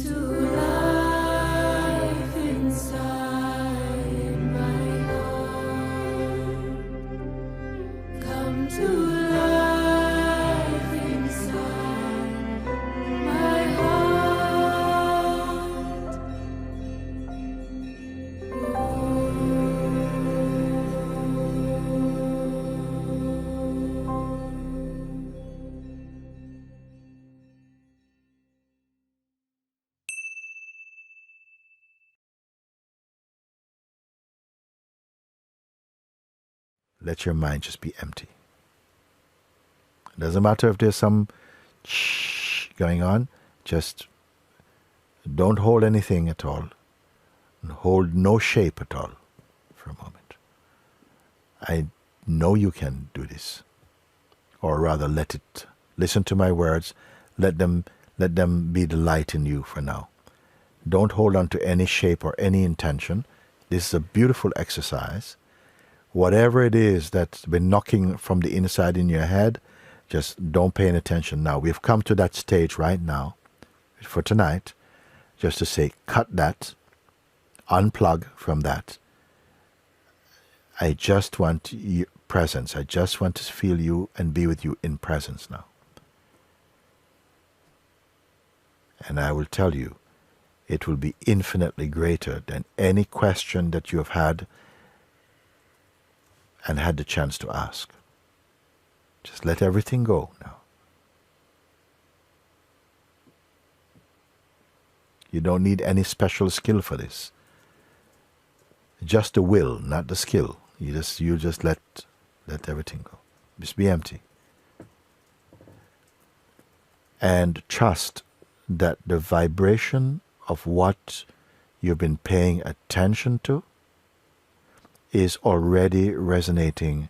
to life inside my heart. Come to life inside my heart. Let your mind just be empty. It doesn't matter if there's some shh going on, just don't hold anything at all. Hold no shape at all for a moment. I know you can do this. Or rather, listen to my words, let them be the light in you for now. Don't hold on to any shape or any intention. This is a beautiful exercise. Whatever it is that's been knocking from the inside in your head, just don't pay any attention now. We've come to that stage right now for tonight, just to say, cut that, unplug from that. I just want your presence. I just want to feel you and be with you in presence now. And I will tell you, it will be infinitely greater than any question that you have had and had the chance to ask. Just let everything go now. You don't need any special skill for this. Just the will, not the skill. You just let everything go. Just be empty. And trust that the vibration of what you've been paying attention to is already resonating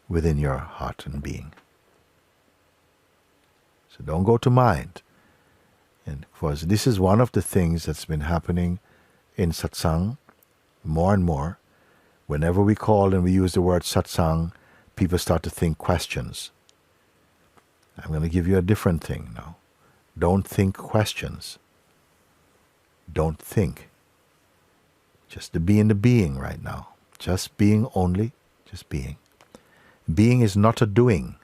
within your heart and being. So don't go to mind. And of course, this is one of the things that's been happening in satsang more and more. Whenever we call and we use the word satsang, people start to think questions. I'm going to give you a different thing now. Don't think questions. Don't think. Just to be in the being right now. Just being only, just being. Being is not a doing.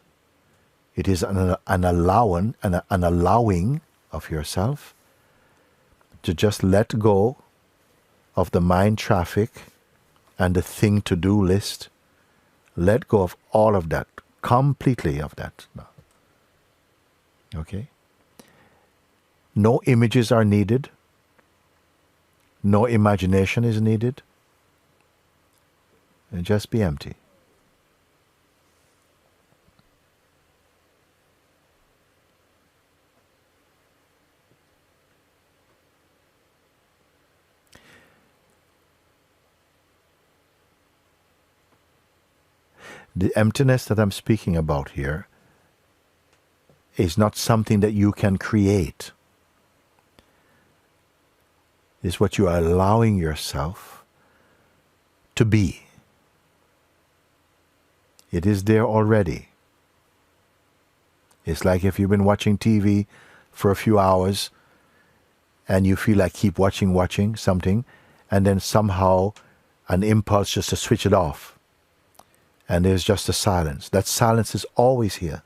It is an allowing of yourself to just let go of the mind traffic and the thing to do list. Let go of all of that, completely of that now. Okay? No images are needed. No imagination is needed. And just be empty. The emptiness that I'm speaking about here is not something that you can create. It's what you are allowing yourself to be. It is there already. It's like if you've been watching TV for a few hours and you feel like keep watching something, and then somehow an impulse just to switch it off. And there's just a silence. That silence is always here.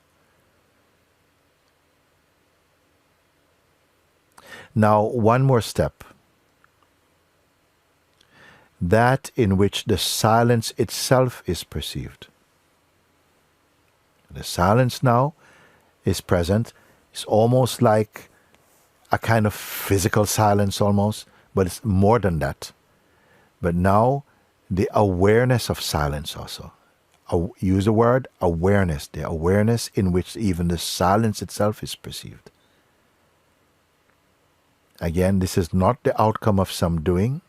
Now, one more step. That in which the silence itself is perceived. The silence now is present. It's almost like a kind of physical silence almost, but it's more than that. But now the awareness of silence also. Use the word awareness, the awareness in which even the silence itself is perceived. Again, this is not the outcome of some doing.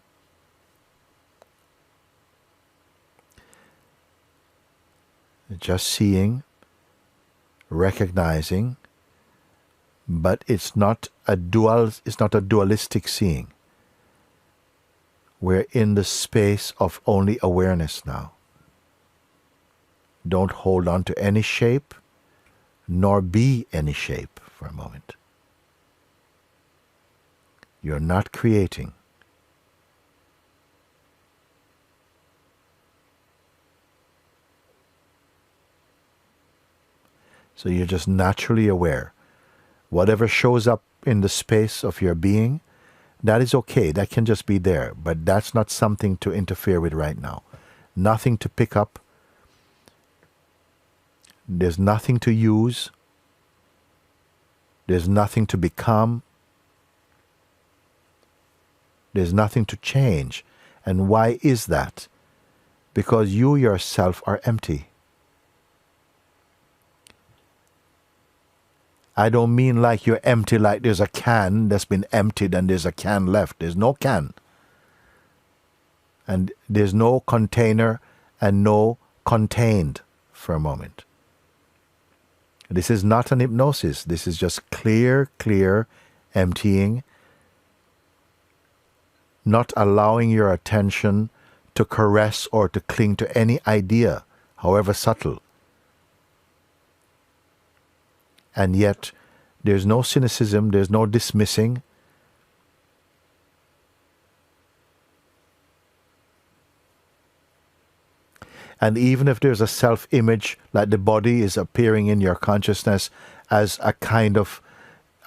Just seeing, recognizing, but it's not a dualistic seeing. We're in the space of only awareness now. Don't hold on to any shape, nor be any shape for a moment. You're not creating. So you're just naturally aware. Whatever shows up in the space of your being, that is okay. That can just be there. But that's not something to interfere with right now. Nothing to pick up. There's nothing to use. There's nothing to become. There's nothing to change. And why is that? Because you yourself are empty. I don't mean like you're empty, like there's a can that's been emptied and there's a can left. There's no can. And there's no container and no contained for a moment. This is not an hypnosis. This is just clear emptying, not allowing your attention to caress or to cling to any idea, however subtle. And yet, there's no cynicism, there's no dismissing. And even if there's a self-image, like the body is appearing in your consciousness as a kind of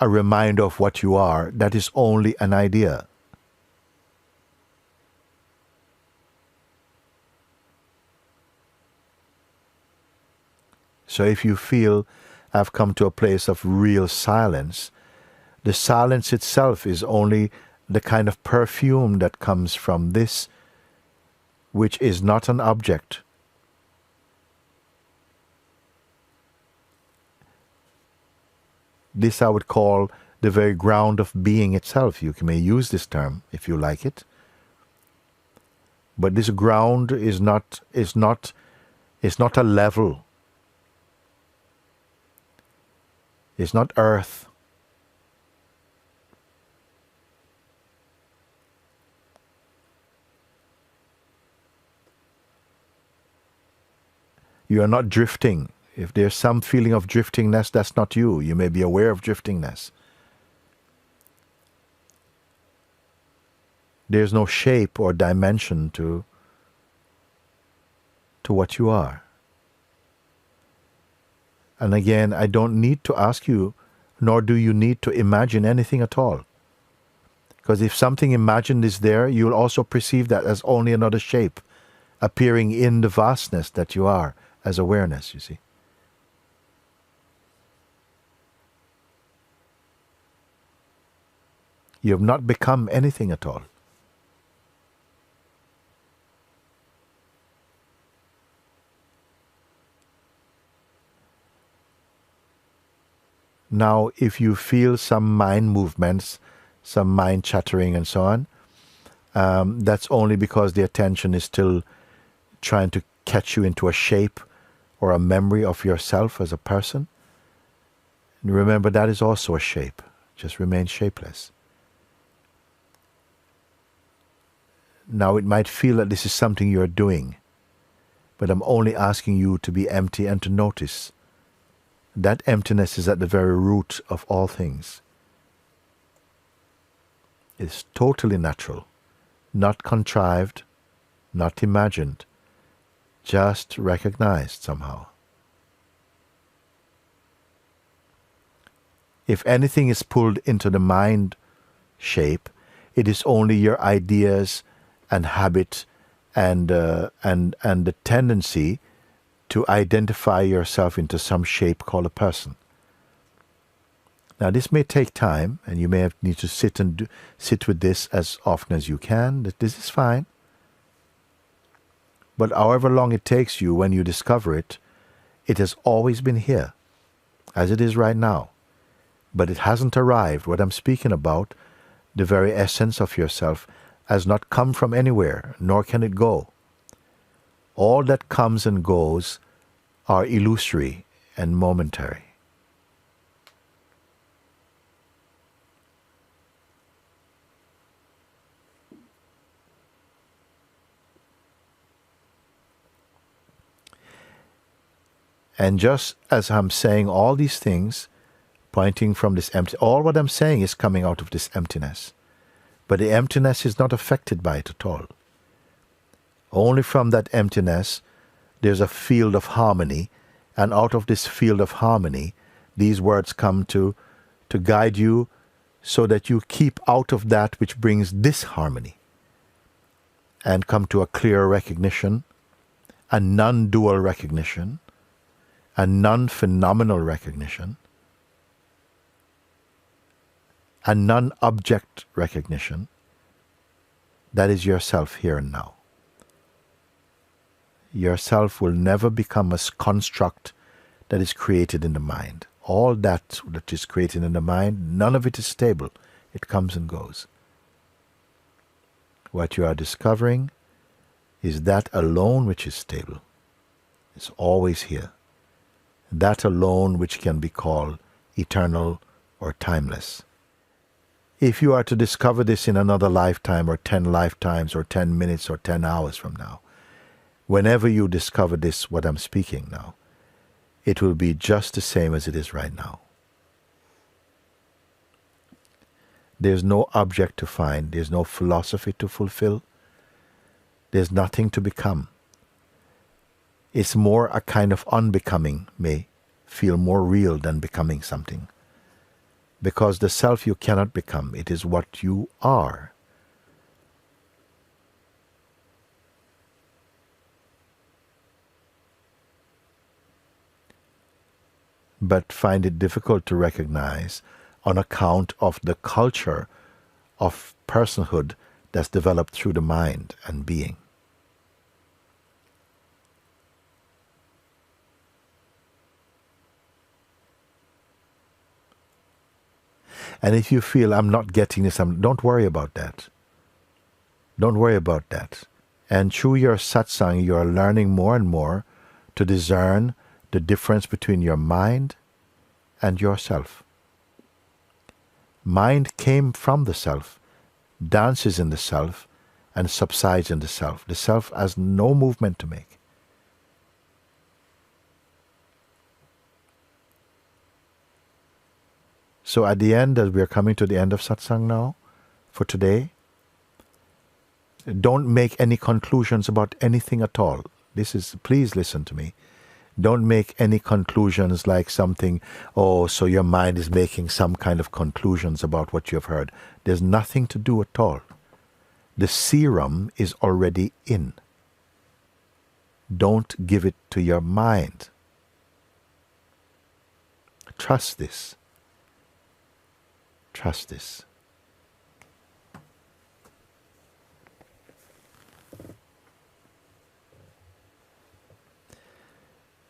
a reminder of what you are, that is only an idea. So if you feel I've come to a place of real silence, the silence itself is only the kind of perfume that comes from this, which is not an object. This I would call the very ground of being itself. You may use this term if you like it. But this ground is not a level. It's not earth. You are not drifting. If there's some feeling of driftingness, that's not you. You may be aware of driftingness. There's no shape or dimension to what you are. And again, I don't need to ask you, nor do you need to imagine anything at all. Because if something imagined is there, you'll also perceive that as only another shape appearing in the vastness that you are as awareness, you see. You have not become anything at all. Now, if you feel some mind movements, some mind chattering and so on, that's only because the attention is still trying to catch you into a shape or a memory of yourself as a person. And remember, that is also a shape. Just remain shapeless. Now, it might feel that this is something you're doing, but I'm only asking you to be empty and to notice. That emptiness is at the very root of all things. It's totally natural, not contrived, not imagined, just recognized somehow. If anything is pulled into the mind shape, it is only your ideas and habit and the tendency to identify yourself into some shape called a person. Now this may take time, and you may need to sit with this as often as you can. That this is fine. But however long it takes you, when you discover it, it has always been here, as it is right now. But it hasn't arrived. What I'm speaking about, the very essence of yourself, has not come from anywhere, nor can it go. All that comes and goes are illusory and momentary. And just as I'm saying all these things, pointing from this empty, all what I'm saying is coming out of this emptiness. But the emptiness is not affected by it at all. Only from that emptiness, there's a field of harmony, and out of this field of harmony, these words come to guide you so that you keep out of that which brings disharmony and come to a clear recognition, a non-dual recognition, a non-phenomenal recognition, a non-object recognition. That is yourself here and now. Yourself will never become a construct that is created in the mind. All that is created in the mind, none of it is stable. It comes and goes. What you are discovering is that alone which is stable. It's always here. That alone which can be called eternal or timeless. If you are to discover this in another lifetime or 10 lifetimes or 10 minutes or 10 hours from now, whenever you discover this, what I'm speaking now, it will be just the same as it is right now. There's no object to find. There's no philosophy to fulfill. There's nothing to become. It's more a kind of unbecoming may feel more real than becoming something. Because the self you cannot become, it is what you are. But find it difficult to recognize on account of the culture of personhood that's developed through the mind and being. And if you feel I'm not getting this, don't worry about that. Don't worry about that. And through your satsang, you are learning more and more to discern the difference between your mind and yourself. Mind came from the self, dances in the self, and subsides in the self. The self has no movement to make. So at the end, as we are coming to the end of satsang now, for today, don't make any conclusions about anything at all. Please listen to me. Don't make any conclusions like something, oh, so your mind is making some kind of conclusions about what you've heard. There's nothing to do at all. The serum is already in. Don't give it to your mind. Trust this. Trust this.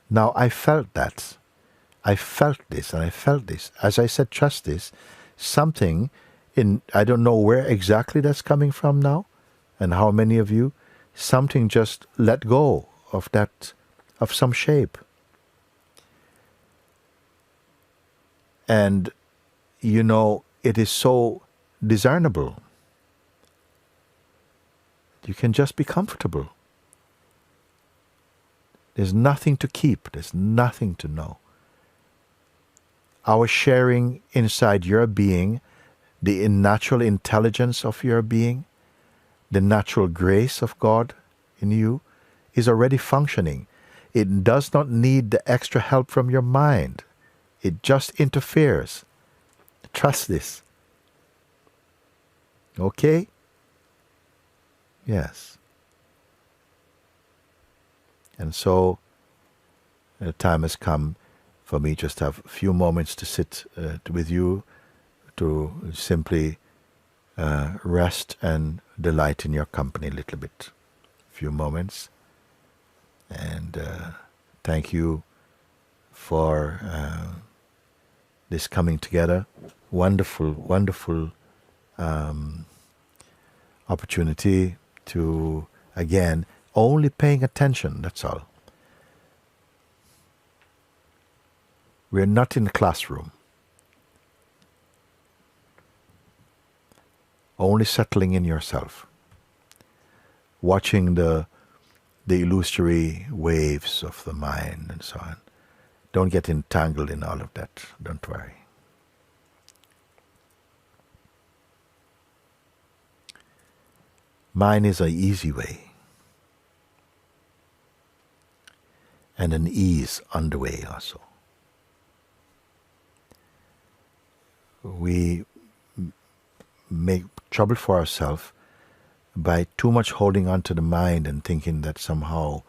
Now I felt that. I felt this and I felt this. As I said, trust this. Something in, I don't know where exactly that's coming from now and how many of you, something just let go of that, of some shape. And, you know, it is so discernible. You can just be comfortable. There's nothing to keep. There's nothing to know. Our sharing inside your being, the natural intelligence of your being, the natural grace of God in you is already functioning. It does not need the extra help from your mind. It just interferes. Trust this. Okay? Yes. And so the time has come for me just to have a few moments to sit with you, to simply rest and delight in your company a little bit. A few moments. And thank you for this coming together. Wonderful, wonderful opportunity to, again, only paying attention, that's all. We're not in the classroom. Only settling in yourself. Watching the illusory waves of the mind and so on. Don't get entangled in all of that. Don't worry. Mine is an easy way, and an ease on the way also. We make trouble for ourselves by too much holding on to the mind and thinking that somehow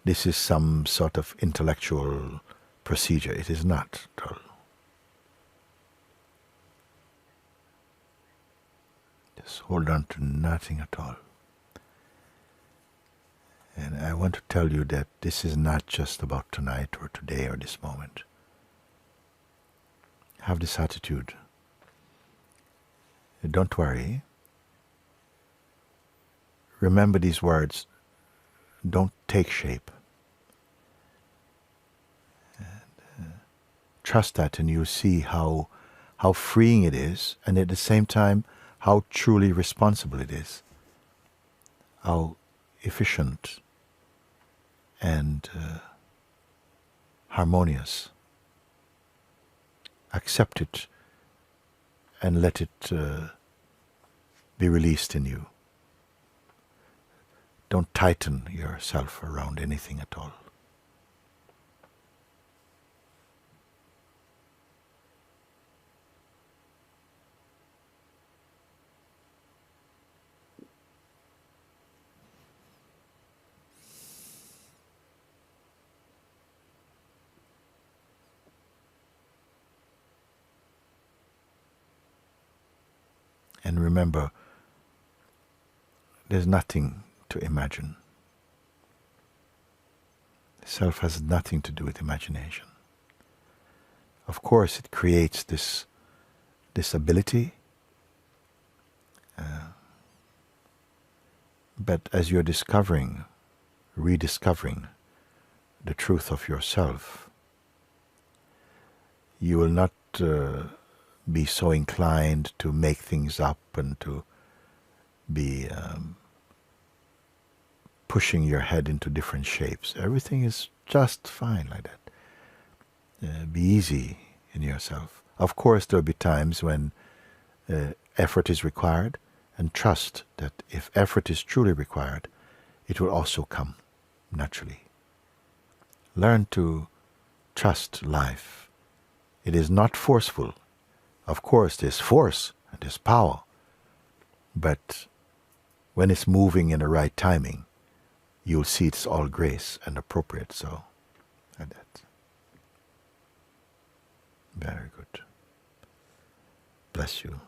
this is some sort of intellectual procedure. It is not at all. Just hold on to nothing at all. And I want to tell you that this is not just about tonight or today or this moment. Have this attitude. Don't worry. Remember these words. Don't take shape. And, trust that, and you'll see how freeing it is, and at the same time how truly responsible it is, how efficient and harmonious. Accept it and let it be released in you. Don't tighten yourself around anything at all. And remember, there's nothing to imagine. Self has nothing to do with imagination. Of course, it creates this ability, but as you're rediscovering the truth of yourself, you will not be so inclined to make things up and to be pushing your head into different shapes. Everything is just fine like that. Be easy in yourself. Of course, there will be times when effort is required, and trust that if effort is truly required, it will also come naturally. Learn to trust life. It is not forceful. Of course, there's force and there's power, but when it's moving in the right timing, you'll see it's all grace and appropriate. So, like that. Very good. Bless you.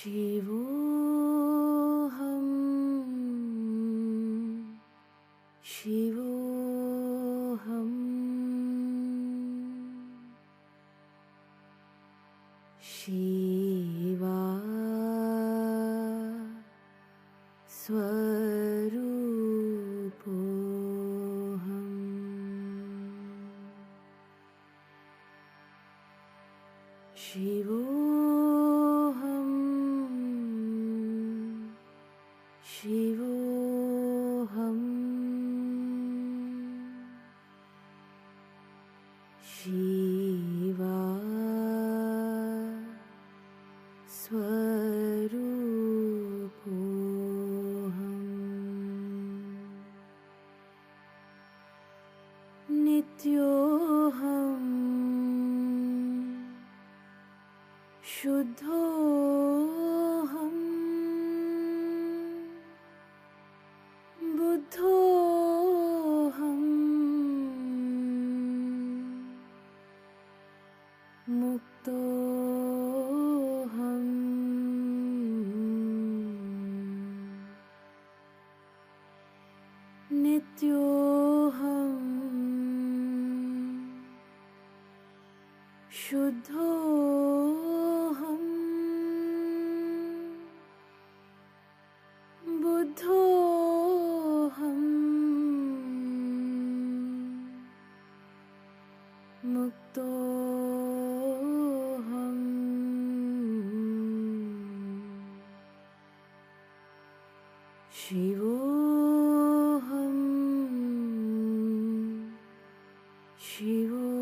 Shivoham, Shivoham, Shiva Swarupoham, Shivoham, Shivoham, Shiva Swarupoham, Nityoham, Shuddhoham, Buddhoham, Muktoham, Nityoham, Shuddhoham, Buddhoham, Muktoham, Shivoham, Shivoham.